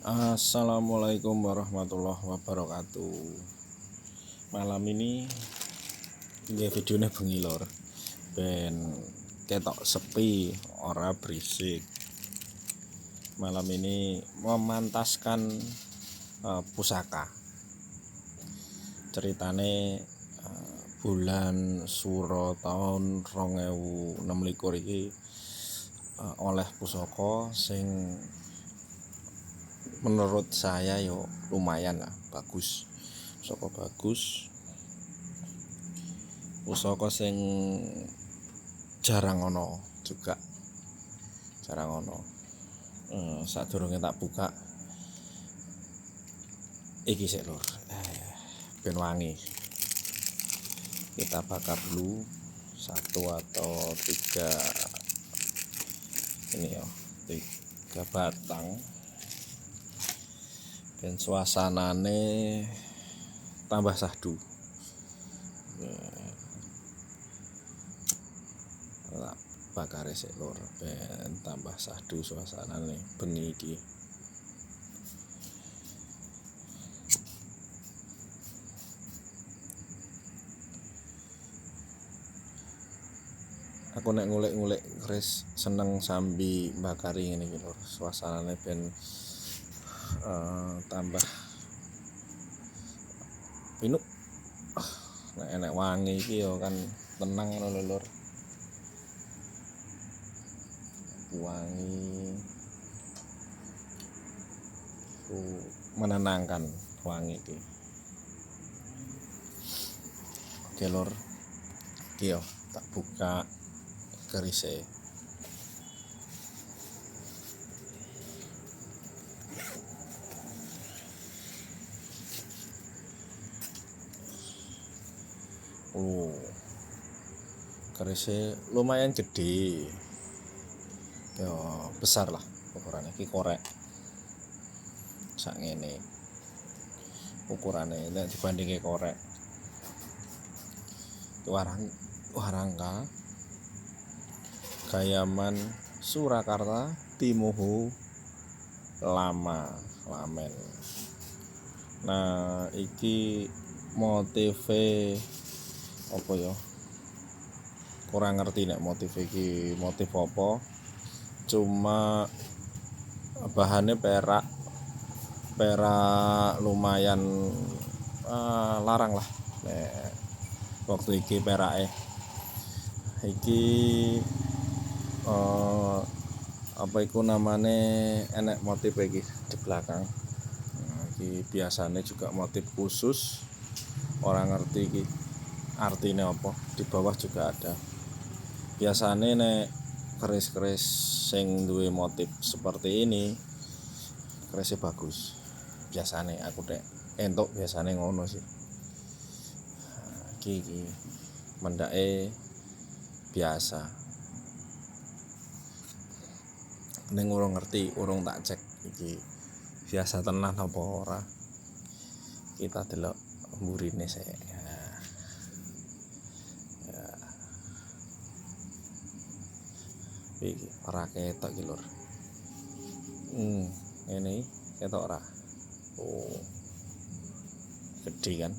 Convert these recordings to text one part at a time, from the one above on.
Assalamualaikum warahmatullahi wabarakatuh. Malam ini nggih videone bengi lor. Ben ketok sepi, ora berisik. Malam ini memantaskan pusaka. Ceritane bulan Suro tahun 2026 iki oleh pusaka sing menurut saya yo lumayan lah, bagus. Pusaka sing jarang ono juga. Sadurunge tak buka iki sik lur. Ben wangi. Kita bakar dulu 1 atau 3 ini ya, 3 batang. Dan suasanane tambah sahdu. Bakar sik lur, ben tambah sahdu suasanane bengi iki. Aku nek ngulik-ngulik keris seneng sambi bakari ngene iki lur. Suasanane ben tambah pinuk. Nek enek wangi iki ya kan tenang ngono lur. Wangi menenangkan wangi iki. Oke lur. Iki yo tak buka kerise. Kerisnya lumayan gede, ya besar lah ukurannya. Iki korek sak ngene ukurannya, nek dibandingke korek warangka Gayaman Surakarta Timuhu Lamen. Nah iki motive apa ya, kurang ngerti nek motif iki motif apa, cuma bahannya perak lumayan larang lah nek waktu iki perake iki apa iku namane, enek motif iki di belakang. Iki biasanya juga motif khusus, orang ngerti iki artinya apa, di bawah juga ada. Biasanya nek keris-keris sing duwe motif seperti ini kerisnya bagus. Biasanya aku nek entuk biasanya ngono sih. Iki mendake biasa. Ning urung ngerti, urung tak cek iki biasa tenan apa ora. Kita delok mburine sik. Iki ora ketok iki lur. Ngene ketok ora. Gede kan.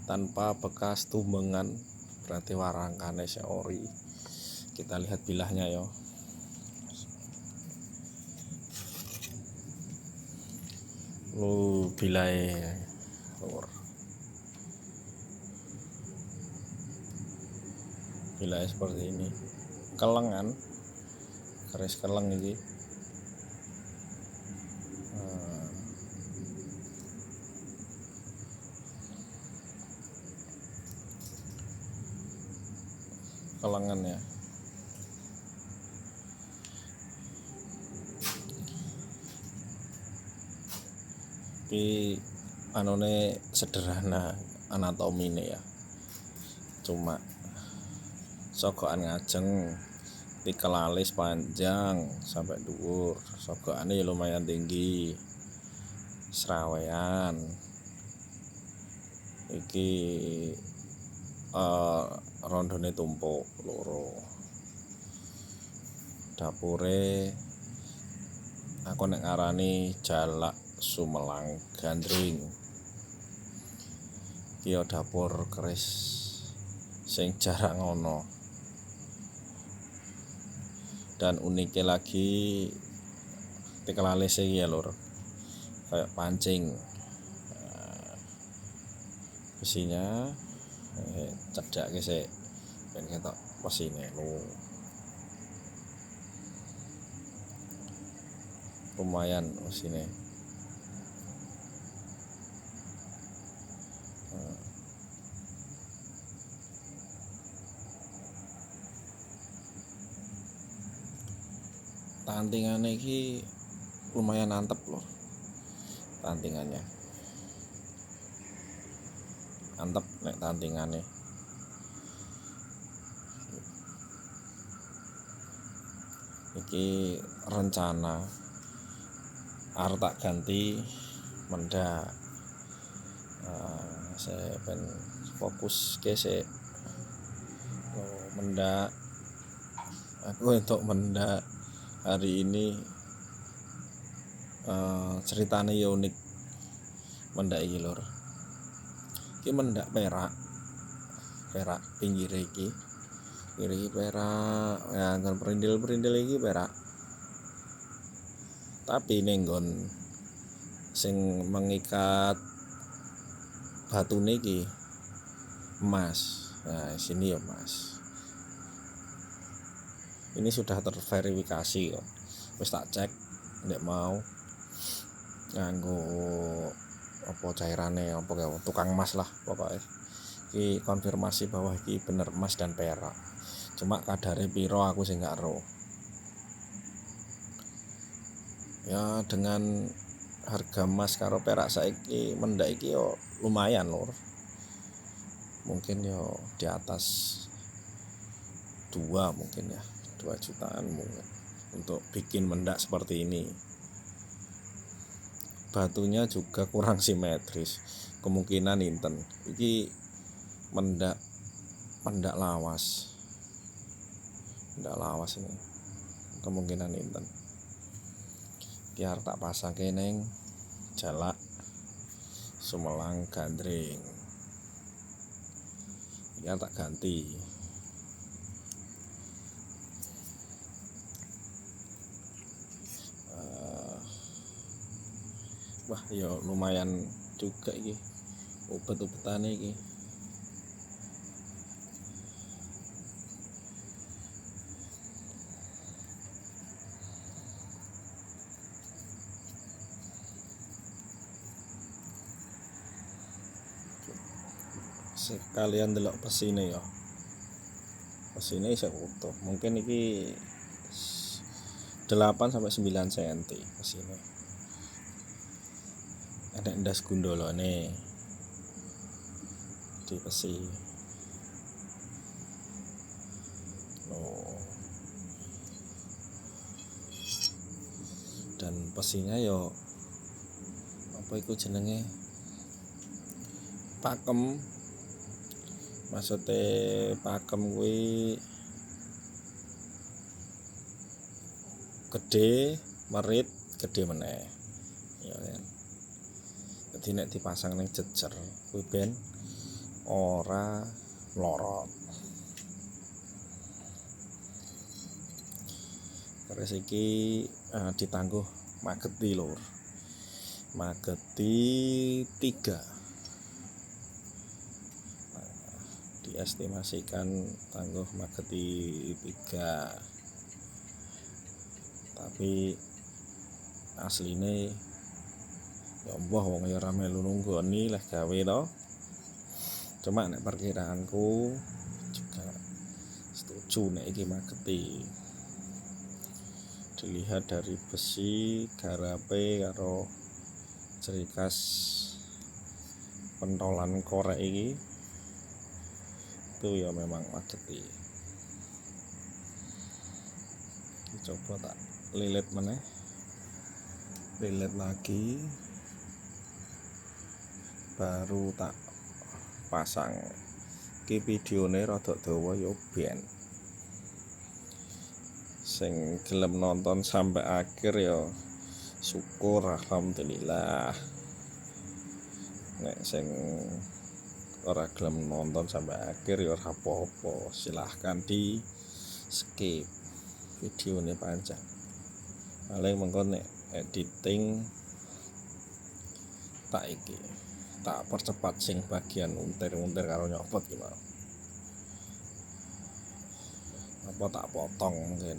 Tanpa bekas tumbengan, berarti warangkane ori. Kita lihat bilahnya ya. Bilahe lur. Bilahe seperti ini. Kelengan, keris keleng iki. Kelengan ya. Iki anone sederhana anatomine ya. Cuma sogokan ngajeng, tikel alis panjang sampai dhuwur, sogokane lumayan tinggi, serawean. Iki rondone tumpuk loro. Dapure aku nek ngarani jalak sumelang gandring. Iki dapur keris sing jarang ono. Dan uniknya lagi tekel alis iki ya lur, kayak pancing. Besinya cedake sik ben ketok pesine lho. Lumayan pesine. Tantingane iki lumayan antep loh. Tantingannya antep nek tantingane. Iki rencana arep tak ganti mendak. Saya ben fokus ke sik mendak. Aku untuk mendak hari ini ceritanya ya unik. Mendak iki lur, iki mendak perak pinggir iki perak ya, kan perindil iki perak, tapi nenggon sing mengikat batu niki emas. Nah sini ya emas, ini sudah terverifikasi kok, wis tak cek ndek mau nganggo apa cairane apa tukang emas lah pokoknya. Iki konfirmasi bahwa iki bener emas dan perak, cuma kadare piro aku sing gak ero. Ya dengan harga emas karo perak saiki mendak iki yo lumayan lur, mungkin yo di atas 2 mungkin ya, 2 jutaan mungkin untuk bikin mendak seperti ini. Batunya juga kurang simetris, kemungkinan inten iki mendak lawas ini, kemungkinan inten. Biar tak pasang neng jalak sumelang gandring, biar tak ganti. Wah yo lumayan juga iki ubet-ubetane iki. Sekalian delok pesine ya, pesine isih utuh, mungkin iki 8-9 cm pesine. Ada ndas gundolane di pesi. Dan pesinya yo apa iku jenenge, pakem. Maksudnya pakem kuwi gede, merit gede meneh ya kan. Jadi nek dipasang ning jejer kuwi ben ora mlorot. Terus iki ditangguh mageti lur, mageti 3. Diestimasikan tangguh mageti 3, tapi asline ya mbah wong ya ora melu nunggoni lah gawe to. Cuma nek perkiraanku juga setuju nek iki mageti. Dilihat dari besi, garape karo ciri khas pentolan korek iki itu ya memang mageti. Coba tak lilit meneh, lilit lagi baru tak pasang. Iki videone rada dawa ya ben sing gelem nonton sampai akhir ya Syukur alhamdulillah. Nek sing ora gelem nonton sampai akhir ya ora apa-apa, silahkan di skip, videone panjang. Paling mengko nek editing tak percepat sing bagian untir-untir karo nyopot ki mau. Apa tak potong mungkin.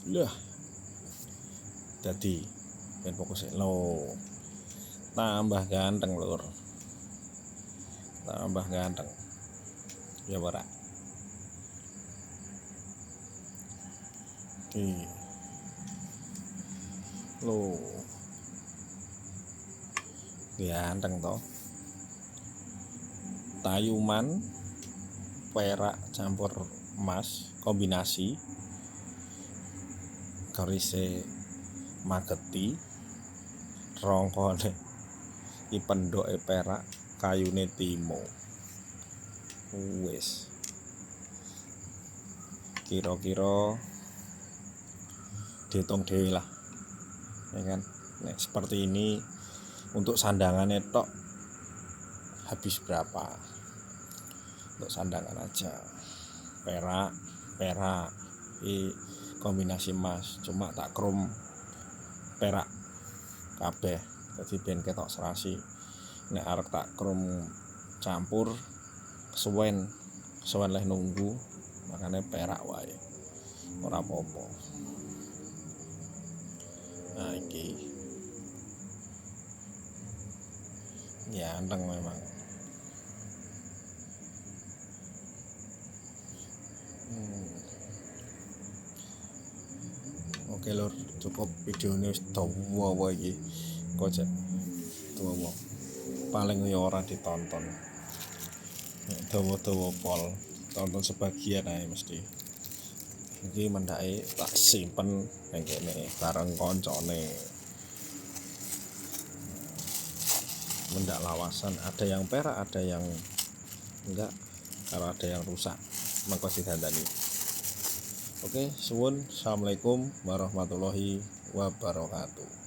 Lah dadi ben fokus lo tambah ganteng lur, tambah ganteng ya ora. Oke lo ganteng toh, tayuman perak campur emas kombinasi garise mageti, rongkone iki pendoke perak, kayune timo. Wis kira-kira dihitung dhewe lah ya kan. Nek seperti ini untuk sandangannya tok habis berapa, untuk sandangan aja perak kombinasi emas, cuma tak krom perak kabeh dadi ben ketok serasi. Nek arep tak krom campur kesuwen leh nunggu, makanya perak wae ora apa-apa. Nah iki ganteng memang. Oke lur, cukup videonya wis dawa iki. Kok cek dawa. Paling ya ora ditonton. Dawa-dawa pol, tonton sebagian ae mesti. Iki mendake tak simpen ning kene bareng koncone. Mendak lawasan, ada yang perak, ada yang enggak, kalau ada yang rusak mengko didandani. Oke, suwun. Assalamualaikum warahmatullahi wabarakatuh.